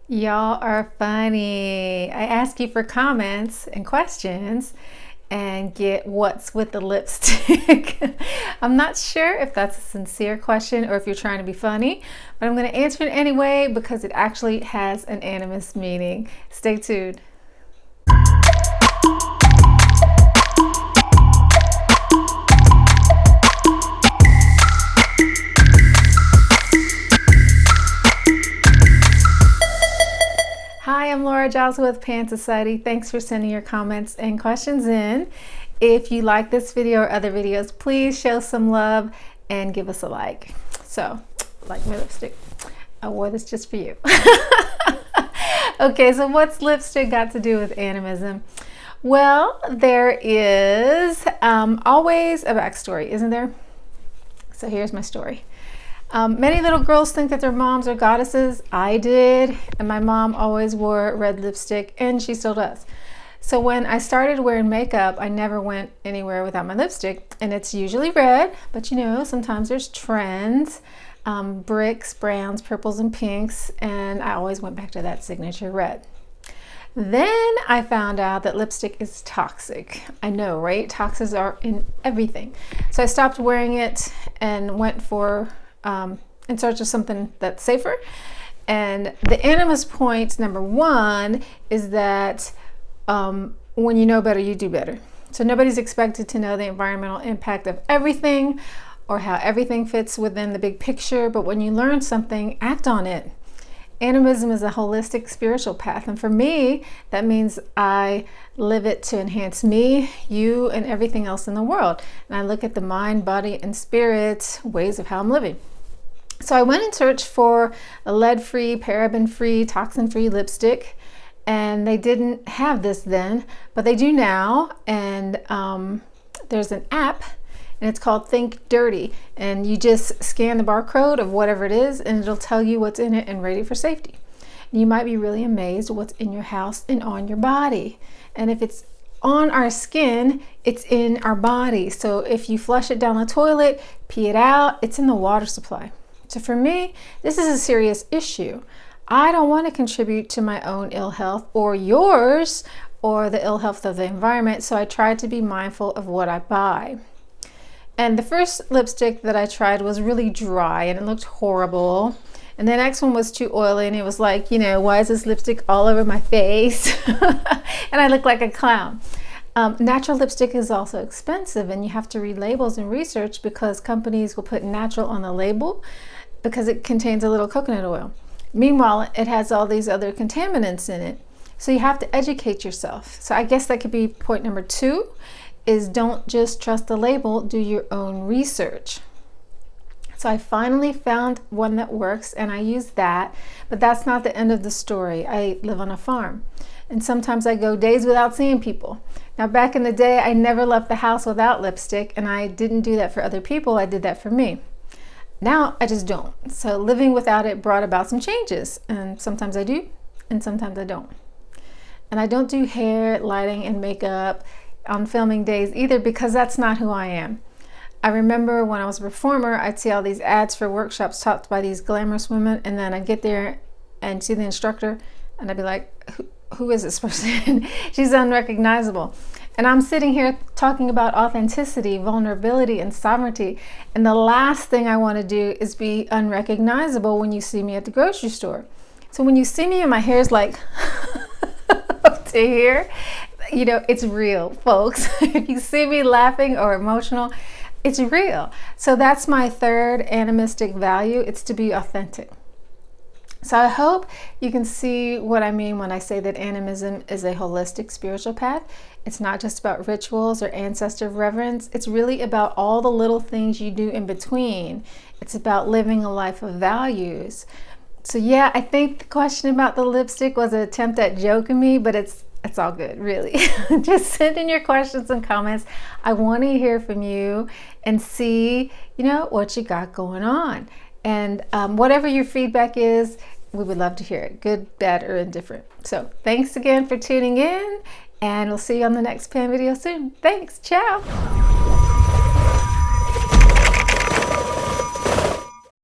Y'all are funny. I ask you for comments and questions and get what's with the lipstick. I'm not sure if that's a sincere question or if you're trying to be funny, but I'm going to answer it anyway because it actually has an animist meaning. Stay tuned. Hi, I'm Laura Giles with Pan Society. Thanks for sending your comments and questions in. If you like this video or other videos, please show some love and give us a like. So, like my lipstick. I wore this just for you. Okay, so what's lipstick got to do with animism? Well, there is always a backstory, isn't there? So here's my story. Many little girls think that their moms are goddesses. I did, and my mom always wore red lipstick, and she still does. So when I started wearing makeup, I never went anywhere without my lipstick, and it's usually red, but you know, sometimes there's trends, bricks, browns, purples, and pinks, and I always went back to that signature red. Then I found out that lipstick is toxic. I know, right? Toxins are in everything. So I stopped wearing it and went for in search of something that's safer. And the animist point number one is that when you know better, you do better. So nobody's expected to know the environmental impact of everything or how everything fits within the big picture, but when you learn something, act on it. Animism is a holistic spiritual path, and for me, that means I live it to enhance me, you, and everything else in the world. And I look at the mind, body, and spirit ways of how I'm living. So I went and searched for a lead-free, paraben-free, toxin-free lipstick, and they didn't have this then, but they do now. And there's an app, and it's called Think Dirty, and you just scan the barcode of whatever it is, and it'll tell you what's in it and rate it for safety. And you might be really amazed what's in your house and on your body. And if it's on our skin, it's in our body. So if you flush it down the toilet, pee it out, it's in the water supply. So for me, this is a serious issue. I don't want to contribute to my own ill health or yours or the ill health of the environment, so I try to be mindful of what I buy. And the first lipstick that I tried was really dry and it looked horrible. And the next one was too oily and it was like, you know, why is this lipstick all over my face? And I look like a clown. Natural lipstick is also expensive, and you have to read labels and research because companies will put natural on the label because it contains a little coconut oil. Meanwhile, it has all these other contaminants in it. So you have to educate yourself. So I guess that could be point number two, is don't just trust the label, do your own research. So I finally found one that works and I use that, but that's not the end of the story. I live on a farm and sometimes I go days without seeing people. Now back in the day, I never left the house without lipstick, and I didn't do that for other people, I did that for me. Now I just don't. So living without it brought about some changes, and sometimes I do and sometimes I don't. And I don't do hair, lighting, and makeup on filming days either because that's not who I am. I remember when I was a performer, I'd see all these ads for workshops taught by these glamorous women, and then I'd get there and see the instructor and I'd be like, who is this person? She's unrecognizable. And I'm sitting here talking about authenticity, vulnerability, and sovereignty. And the last thing I want to do is be unrecognizable when you see me at the grocery store. So when you see me and my hair's like up to here, you know, it's real, folks. If you see me laughing or emotional, it's real. So that's my third animistic value. It's to be authentic. So I hope you can see what I mean when I say that animism is a holistic spiritual path. It's not just about rituals or ancestor reverence. It's really about all the little things you do in between. It's about living a life of values. So yeah, I think the question about the lipstick was an attempt at joking me, but it's all good, really. Just send in your questions and comments. I want to hear from you and see, you know, what you got going on. And whatever your feedback is, we would love to hear it, good, bad, or indifferent. So thanks again for tuning in, and we'll see you on the next Pan video soon. Thanks, ciao.